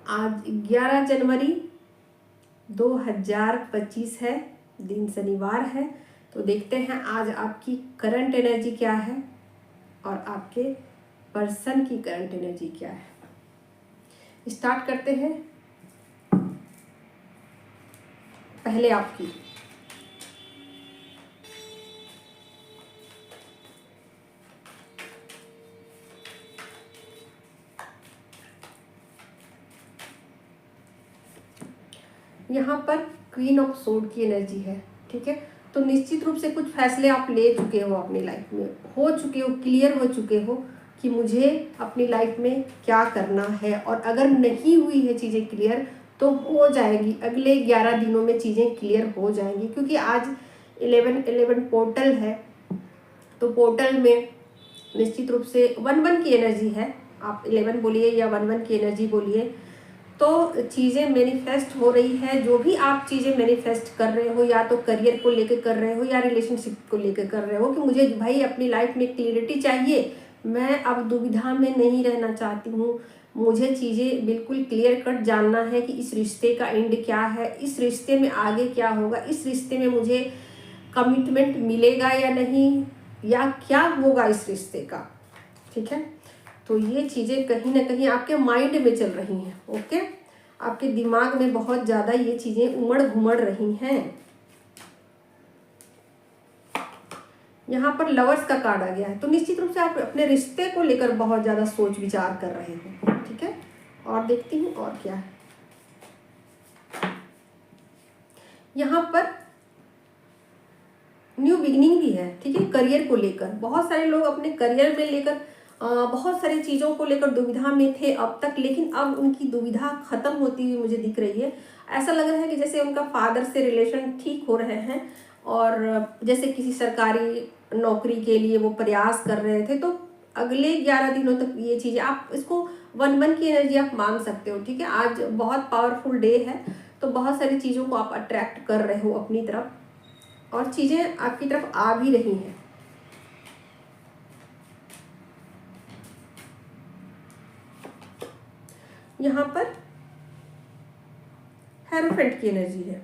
आज 11 जनवरी 2025 है, दिन शनिवार है। तो देखते हैं आज आपकी करंट एनर्जी क्या है और आपके पर्सन की करंट एनर्जी क्या है। स्टार्ट करते हैं पहले आपकी। यहाँ पर क्वीन ऑफ सोर्ड की एनर्जी है, ठीक है। तो निश्चित रूप से कुछ फैसले आप ले चुके हो अपनी लाइफ में, हो चुके हो, क्लियर हो चुके हो कि मुझे अपनी लाइफ में क्या करना है। और अगर नहीं हुई है चीज़ें क्लियर तो हो जाएगी, अगले 11 दिनों में चीज़ें क्लियर हो जाएंगी, क्योंकि आज 11 पोर्टल है। तो पोर्टल में निश्चित रूप से 1 की एनर्जी है, आप 11 बोलिए या 1 की एनर्जी बोलिए। तो चीज़ें मैनिफेस्ट हो रही है, जो भी आप चीज़ें मैनिफेस्ट कर रहे हो, या तो करियर को लेकर कर रहे हो या रिलेशनशिप को लेकर कर रहे हो कि मुझे भाई अपनी लाइफ में क्लियरिटी चाहिए, मैं अब दुविधा में नहीं रहना चाहती हूँ, मुझे चीज़ें बिल्कुल क्लियर कट जानना है कि इस रिश्ते का एंड क्या है, इस रिश्ते में आगे क्या होगा, इस रिश्ते में मुझे कमिटमेंट मिलेगा या नहीं, या क्या होगा इस रिश्ते का, ठीक है। तो ये चीज़ें कहीं ना कहीं आपके माइंड में चल रही हैं, ओके। आपके दिमाग में बहुत ज़्यादा ये चीज़ें उमड़ घुमड़ रही हैं। यहाँ पर लवर्स का कार्ड आ गया है, तो निश्चित रूप से आप अपने रिश्ते को लेकर बहुत ज़्यादा सोच विचार कर रहे हो, ठीक है। और देखती हूँ और क्या है। यहाँ पर न्यू बिगिनिंग भी है, ठीक है। करियर को लेकर बहुत सारे लोग अपने करियर में लेकर बहुत सारी चीज़ों को लेकर दुविधा में थे अब तक, लेकिन अब उनकी दुविधा खत्म होती हुई मुझे दिख रही है। ऐसा लग रहा है कि जैसे उनका फादर से रिलेशन ठीक हो रहे हैं, और जैसे किसी सरकारी नौकरी के लिए वो प्रयास कर रहे थे। तो अगले 11 दिनों तक ये चीज़ें, आप इसको 1 की एनर्जी आप मान सकते हो, ठीक है। आज बहुत पावरफुल डे है, तो बहुत सारी चीज़ों को आप अट्रैक्ट कर रहे हो अपनी तरफ, और चीज़ें आपकी तरफ आ भी रही हैं। यहाँ पर हेरोफेंट की एनर्जी है,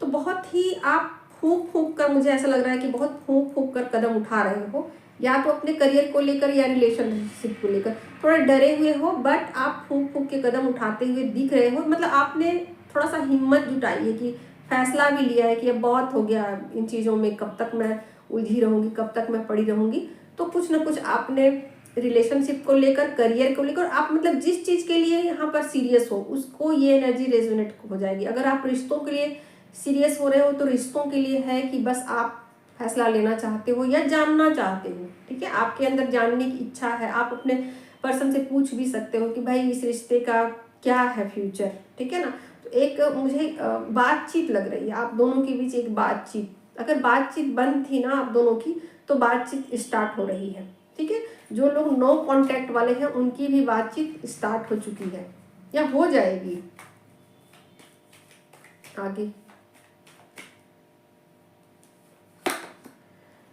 तो बहुत ही आप फूंक फूंक कर, मुझे ऐसा लग रहा है कि बहुत फूंक फूंक कर कदम उठा रहे हो, या तो अपने करियर को लेकर या रिलेशनशिप को लेकर थोड़ा डरे हुए हो, बट आप फूंक फूंक के कदम उठाते हुए दिख रहे हो। मतलब आपने थोड़ा सा हिम्मत जुटाई है कि फैसला भी लिया है कि अब बहुत हो गया इन चीज़ों में, कब तक मैं उलझी रहूँगी, कब तक मैं पड़ी रहूँगी। तो कुछ ना कुछ आपने रिलेशनशिप को लेकर, करियर को लेकर, आप मतलब जिस चीज़ के लिए यहाँ पर सीरियस हो उसको ये एनर्जी रेजोनेट हो जाएगी। अगर आप रिश्तों के लिए सीरियस हो रहे हो तो रिश्तों के लिए है कि बस आप फैसला लेना चाहते हो या जानना चाहते हो, ठीक है। आपके अंदर जानने की इच्छा है, आप अपने पर्सन से पूछ भी सकते हो कि भाई इस रिश्ते का क्या है फ्यूचर, ठीक है ना। तो एक मुझे बातचीत लग रही है आप दोनों के बीच, एक बातचीत, अगर बातचीत बंद थी ना आप दोनों की, तो बातचीत स्टार्ट हो रही है, ठीक है। जो लोग नो कांटेक्ट वाले हैं उनकी भी बातचीत स्टार्ट हो चुकी है या हो जाएगी आगे।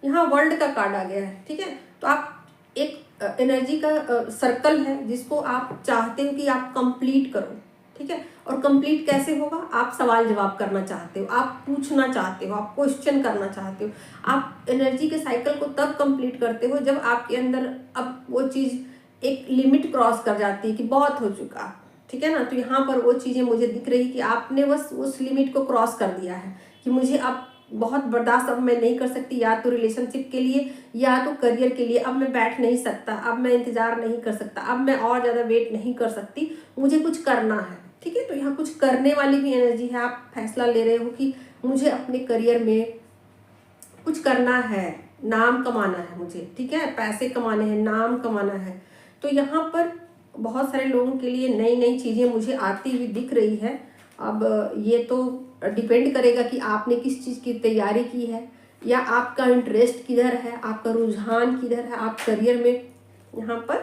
यहाँ वर्ल्ड का कार्ड आ गया है, ठीक है। तो आप एक एनर्जी का सर्कल है जिसको आप चाहते हो कि आप कंप्लीट करो, ठीक है। और कंप्लीट कैसे होगा, आप सवाल जवाब करना चाहते हो, आप पूछना चाहते हो, आप क्वेश्चन करना चाहते हो। आप एनर्जी के साइकिल को तब कंप्लीट करते हो जब आपके अंदर अब वो चीज़ एक लिमिट क्रॉस कर जाती है कि बहुत हो चुका, ठीक है ना। तो यहाँ पर वो चीज़ें मुझे दिख रही कि आपने बस उस लिमिट को क्रॉस कर दिया है कि मुझे अब बहुत बर्दाश्त अब मैं नहीं कर सकती, या तो रिलेशनशिप के लिए या तो करियर के लिए। अब मैं बैठ नहीं सकता, अब मैं इंतज़ार नहीं कर सकता, अब मैं और ज़्यादा वेट नहीं कर सकती, मुझे कुछ करना है, ठीक है। तो यहाँ कुछ करने वाली भी एनर्जी है, आप फैसला ले रहे हो कि मुझे अपने करियर में कुछ करना है, नाम कमाना है मुझे, ठीक है, पैसे कमाने हैं, नाम कमाना है। तो यहाँ पर बहुत सारे लोगों के लिए नई नई चीज़ें मुझे आती हुई दिख रही है। अब ये तो डिपेंड करेगा कि आपने किस चीज़ की तैयारी की है, या आपका इंटरेस्ट किधर है, आपका रुझान किधर है, आप करियर में। यहाँ पर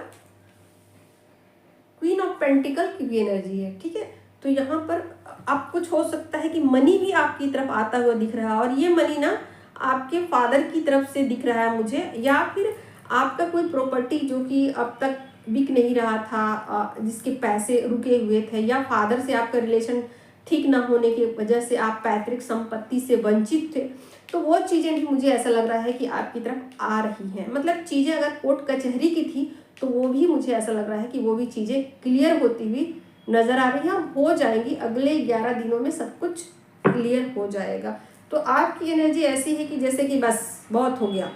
क्वीन ऑफ पेंटिकल की भी एनर्जी है, ठीक है। तो यहाँ पर अब कुछ हो सकता है कि मनी भी आपकी तरफ आता हुआ दिख रहा है, और ये मनी ना आपके फादर की तरफ से दिख रहा है मुझे, या फिर आपका कोई प्रॉपर्टी जो कि अब तक बिक नहीं रहा था, जिसके पैसे रुके हुए थे, या फादर से आपका रिलेशन ठीक ना होने की वजह से आप पैतृक संपत्ति से वंचित थे, तो वो चीज़ें भी मुझे ऐसा लग रहा है कि आपकी तरफ आ रही हैं। मतलब चीज़ें अगर कोर्ट कचहरी की थी तो वो भी मुझे ऐसा लग रहा है कि वो भी चीज़ें क्लियर होती हुई नज़र आ रही हैं, हो जाएंगी। अगले 11 दिनों में सब कुछ क्लियर हो जाएगा। तो आपकी एनर्जी ऐसी है कि जैसे कि बस बहुत हो गया,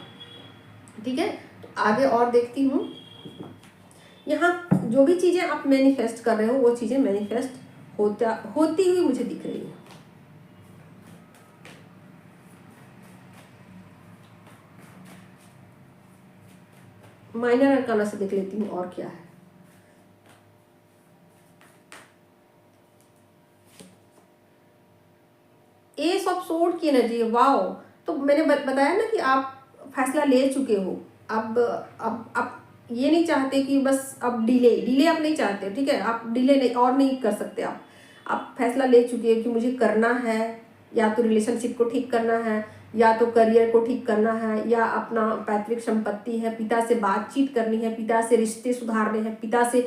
ठीक है। तो आगे और देखती हूँ, यहाँ जो भी चीज़ें आप मैनिफेस्ट कर रहे हो वो चीज़ें मैनिफेस्ट होती हुई मुझे दिख रही है। माइनर अरकाना से देख लेती हूँ और क्या है। एस ऑफ सोर्ड की एनर्जी है, वाओ। तो मैंने बताया ना कि आप फैसला ले चुके हो। अब ये नहीं चाहते कि बस अब डिले आप नहीं चाहते, ठीक है। आप डिले नहीं और नहीं कर सकते। आप फैसला ले चुके हो कि मुझे करना है, या तो रिलेशनशिप को ठीक करना है, या तो करियर को ठीक करना है, या अपना पैतृक संपत्ति है, पिता से बातचीत करनी है, पिता से रिश्ते सुधारने हैं, पिता से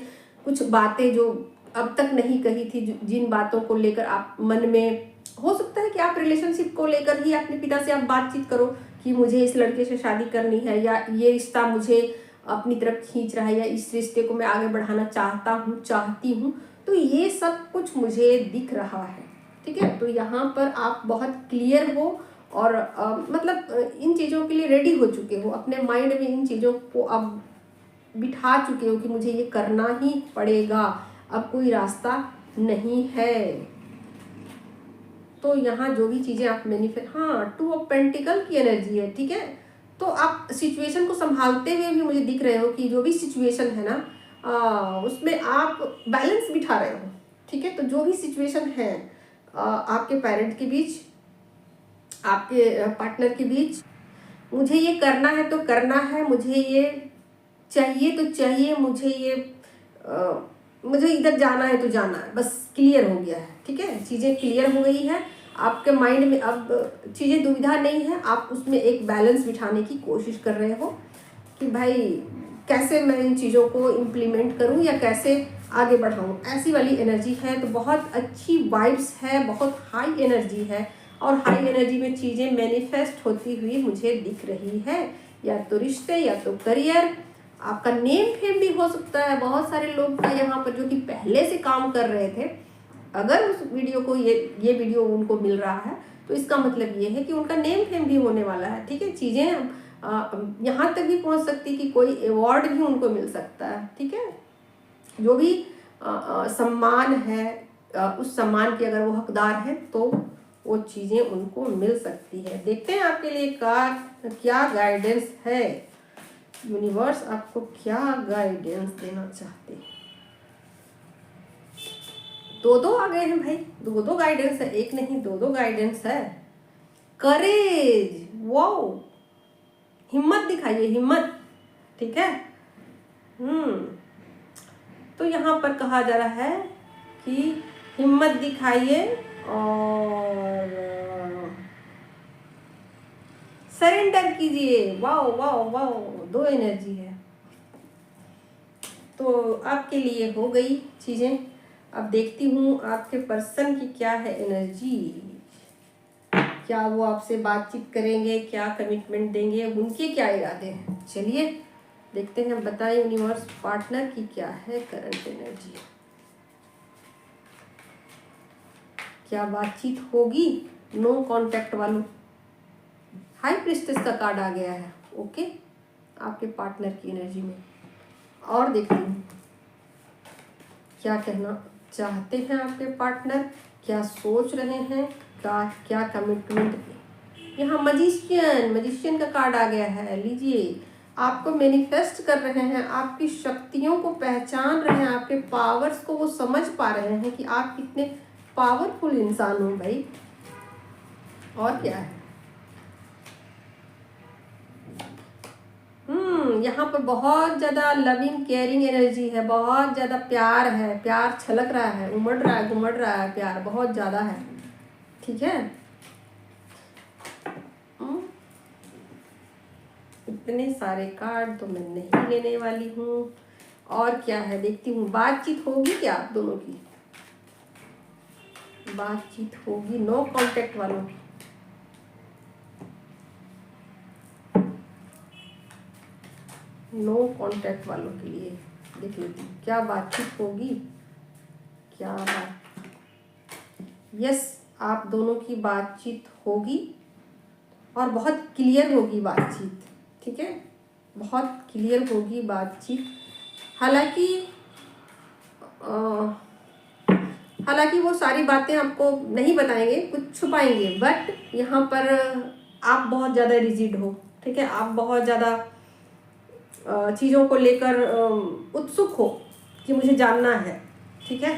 कुछ बातें जो अब तक नहीं कही थी, जिन बातों को लेकर आप मन में, हो सकता है कि आप रिलेशनशिप को लेकर ही अपने पिता से आप बातचीत करो कि मुझे इस लड़के से शादी करनी है, या ये रिश्ता मुझे अपनी तरफ खींच रहा है, या इस रिश्ते को मैं आगे बढ़ाना चाहती हूँ। तो ये सब कुछ मुझे दिख रहा है, ठीक है। तो यहाँ पर आप बहुत क्लियर हो और मतलब इन चीज़ों के लिए रेडी हो चुके हो, अपने माइंड में इन चीज़ों को अब बिठा चुके हो कि मुझे ये करना ही पड़ेगा, अब कोई रास्ता नहीं है। तो यहाँ जो भी चीज़ें आप मैनिफेस्ट, हाँ, 2 ऑफ पेंटिकल की एनर्जी है, ठीक है। तो आप सिचुएशन को संभालते हुए भी मुझे दिख रहे हो कि जो भी सिचुएशन है ना, उसमें आप बैलेंस बिठा रहे हो, ठीक है। तो जो भी सिचुएशन है आपके पेरेंट के बीच, आपके पार्टनर के बीच, मुझे ये करना है तो करना है, मुझे ये चाहिए तो चाहिए, मुझे इधर जाना है तो जाना है, बस क्लियर हो गया है, ठीक है। चीज़ें क्लियर हो गई है आपके माइंड में, अब चीज़ें दुविधा नहीं है। आप उसमें एक बैलेंस बिठाने की कोशिश कर रहे हो कि भाई कैसे मैं इन चीज़ों को इम्प्लीमेंट करूं या कैसे आगे बढ़ाऊं, ऐसी वाली एनर्जी है। तो बहुत अच्छी वाइब्स है, बहुत हाई एनर्जी है, और हाई एनर्जी में चीज़ें मैनिफेस्ट होती हुई मुझे दिख रही है, या तो रिश्ते, या तो करियर, आपका नेम फेम भी हो सकता है। बहुत सारे लोग का यहाँ पर जो कि पहले से काम कर रहे थे, अगर उस वीडियो को ये वीडियो उनको मिल रहा है तो इसका मतलब ये है कि उनका नेम फेम भी होने वाला है, ठीक है। चीज़ें यहाँ तक भी पहुँच सकती कि कोई अवार्ड भी उनको मिल सकता है, ठीक है। जो भी सम्मान है, उस सम्मान के अगर वो हकदार है तो वो चीज़ें उनको मिल सकती है। देखते हैं आपके लिए क्या गाइडेंस है, यूनिवर्स आपको क्या गाइडेंस देना चाहते हैं। दो आ गए हैं भाई, दो गाइडेंस है, एक नहीं दो गाइडेंस है। करेज, वाओ, हिम्मत दिखाइए, हिम्मत, ठीक है। तो यहाँ पर कहा जा रहा है कि हिम्मत दिखाइए और सरेंडर कीजिए। वाओ वाओ वाओ, 2 एनर्जी है। तो आपके लिए हो गई चीज़ें। अब देखती हूँ आपके पर्सन की क्या है एनर्जी, क्या वो आपसे बातचीत करेंगे, क्या कमिटमेंट देंगे, उनके क्या इरादे हैं। चलिए देखते हैं, बताएं यूनिवर्स पार्टनर की क्या है करंट एनर्जी, क्या बातचीत होगी। नो कांटेक्ट वालों, हाई प्रिस्टेस का कार्ड आ गया है, ओके, आपके पार्टनर की एनर्जी में। और देखती हूँ क्या कहना चाहते हैं आपके पार्टनर, क्या सोच रहे हैं, क्या कमिटमेंट। यहाँ मजिशियन का कार्ड आ गया है, लीजिए। आपको मैनिफेस्ट कर रहे हैं, आपकी शक्तियों को पहचान रहे हैं, आपके पावर्स को वो समझ पा रहे हैं कि आप कितने पावरफुल इंसान हो भाई। और क्या है, यहाँ पर बहुत ज़्यादा लविंग केयरिंग एनर्जी है, बहुत ज़्यादा प्यार है, प्यार छलक रहा है, उमड़ रहा है, घुमड़ रहा है, प्यार बहुत ज़्यादा है, ठीक है। इतने सारे कार्ड तो मैं नहीं लेने वाली हूँ, और क्या है देखती हूँ। बातचीत होगी क्या आप दोनों की? बातचीत होगी नो कांटेक्ट वालों की। नो कांटेक्ट वालों के लिए देख लेती हूँ क्या बातचीत होगी, क्या बात। यस, आप दोनों की बातचीत होगी और बहुत क्लियर होगी बातचीत, ठीक है, बहुत क्लियर होगी बातचीत। हालांकि हालांकि वो सारी बातें आपको नहीं बताएंगे, कुछ छुपाएंगे, बट यहाँ पर आप बहुत ज़्यादा रिजिड हो, ठीक है, आप बहुत ज़्यादा चीज़ों को लेकर उत्सुक हो कि मुझे जानना है, ठीक है,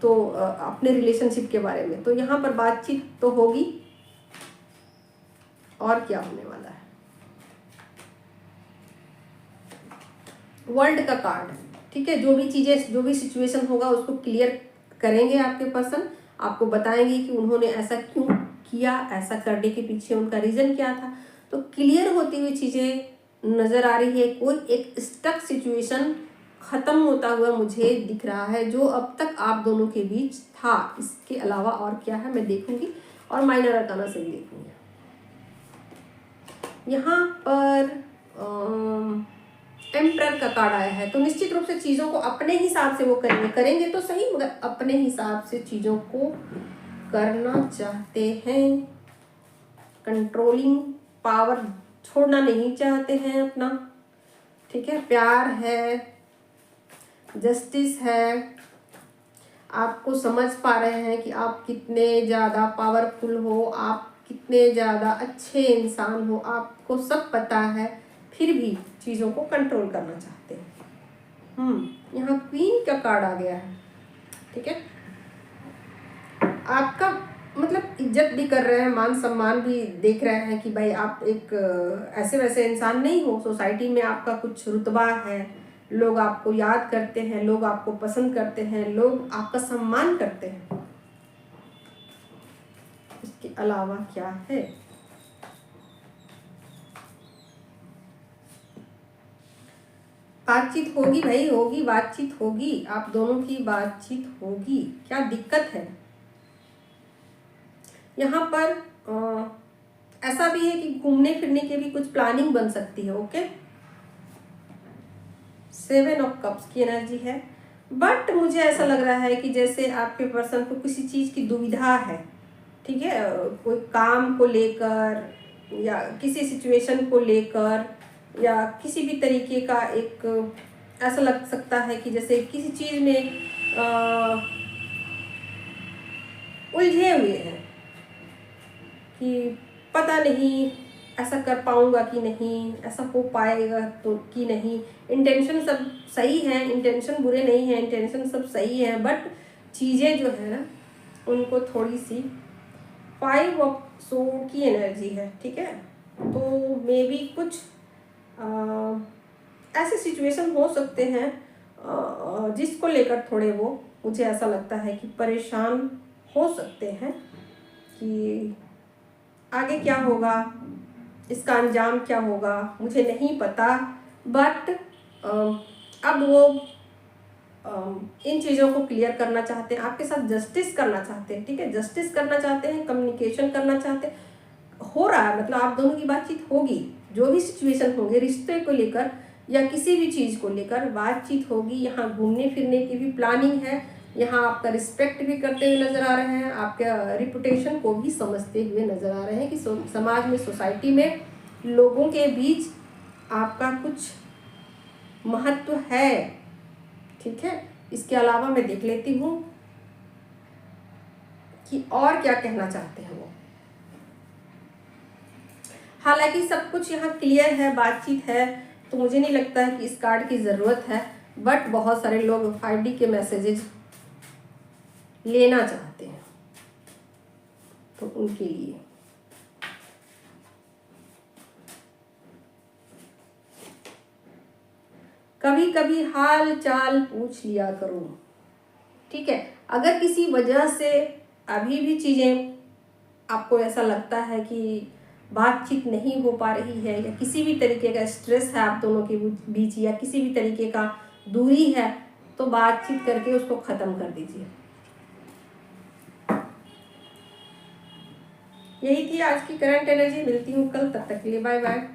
तो अपने रिलेशनशिप के बारे में। तो यहाँ पर बातचीत तो होगी। और क्या होने वाला है? वर्ल्ड का कार्ड, ठीक है, जो भी चीज़ें, जो भी सिचुएशन होगा उसको क्लियर करेंगे आपके पर्सन, आपको बताएंगे कि उन्होंने ऐसा क्यों किया, ऐसा करने के पीछे उनका रीज़न क्या था। तो क्लियर होती हुई चीज़ें नज़र आ रही है। कोई एक स्टक सिचुएशन ख़त्म होता हुआ मुझे दिख रहा है जो अब तक आप दोनों के बीच था। इसके अलावा और क्या है मैं देखूंगी, और माइनर अरकाना से भी देखूंगी। यहाँ पर एम्परर का कार्ड आया है, तो निश्चित रूप से चीज़ों को अपने हिसाब से वो करेंगे तो सही, मगर अपने हिसाब से चीज़ों को करना चाहते हैं। कंट्रोलिंग पावर छोड़ना नहीं चाहते हैं अपना, ठीक है। प्यार है, जस्टिस है, आपको समझ पा रहे हैं कि आप कितने ज़्यादा पावरफुल हो, आप कितने ज़्यादा अच्छे इंसान हो, आपको सब पता है, फिर भी चीज़ों को कंट्रोल करना चाहते हैं। यहाँ क्वीन का कार्ड आ गया है, ठीक है। आपका मतलब इज्जत भी कर रहे हैं, मान सम्मान भी देख रहे हैं कि भाई आप एक ऐसे वैसे इंसान नहीं हो, सोसाइटी में आपका कुछ रुतबा है, लोग आपको याद करते हैं, लोग आपको पसंद करते हैं, लोग आपका सम्मान करते हैं। इसके अलावा क्या है? बातचीत होगी भाई, होगी, बातचीत होगी, आप दोनों की बातचीत होगी। क्या दिक्कत है? यहाँ पर ऐसा भी है कि घूमने फिरने की भी कुछ प्लानिंग बन सकती है। ओके, 7 ऑफ कप्स की एनर्जी है, बट मुझे ऐसा लग रहा है कि जैसे आपके पर्सन को किसी चीज़ की दुविधा है, ठीक है, कोई काम को लेकर या किसी सिचुएशन को लेकर या किसी भी तरीके का एक ऐसा लग सकता है कि जैसे किसी चीज़ में उलझे हुए हैं कि पता नहीं ऐसा कर पाऊंगा कि नहीं, ऐसा हो पाएगा तो कि नहीं। इंटेंशन सब सही है, इंटेंशन बुरे नहीं है, इंटेंशन सब सही है, बट चीज़ें जो है ना उनको थोड़ी सी 5 ऑफ सोर्ड की एनर्जी है, ठीक है। तो मे बी कुछ ऐसे सिचुएशन हो सकते हैं जिसको लेकर थोड़े वो, मुझे ऐसा लगता है कि परेशान हो सकते हैं कि आगे क्या होगा, इसका अंजाम क्या होगा, मुझे नहीं पता। बट अब वो इन चीज़ों को क्लियर करना चाहते हैं, आपके साथ जस्टिस करना चाहते हैं, ठीक है, जस्टिस करना चाहते हैं, कम्युनिकेशन करना चाहते हैं। हो रहा है, मतलब आप दोनों की बातचीत होगी, जो भी सिचुएशन होंगे रिश्ते को लेकर या किसी भी चीज़ को लेकर बातचीत होगी। यहाँ घूमने फिरने की भी प्लानिंग है, यहाँ आपका रिस्पेक्ट भी करते हुए नज़र आ रहे हैं, आपके रिपुटेशन को भी समझते हुए नज़र आ रहे हैं कि समाज में, सोसाइटी में, लोगों के बीच आपका कुछ महत्व है, ठीक है। इसके अलावा मैं देख लेती हूँ कि और क्या कहना चाहते हैं वो। हालांकि सब कुछ यहाँ क्लियर है, बातचीत है, तो मुझे नहीं लगता है कि इस कार्ड की ज़रूरत है, बट बहुत सारे लोग 5D के मैसेजेस लेना चाहते हैं, तो उनके लिए कभी कभी हाल चाल पूछ लिया करो, ठीक है। अगर किसी वजह से अभी भी चीज़ें आपको ऐसा लगता है कि बातचीत नहीं हो पा रही है या किसी भी तरीके का स्ट्रेस है आप दोनों के बीच या किसी भी तरीके का दूरी है तो बातचीत करके उसको ख़त्म कर दीजिए। यही थी आज की करंट एनर्जी। मिलती हूँ कल, तब तक के लिए बाय बाय।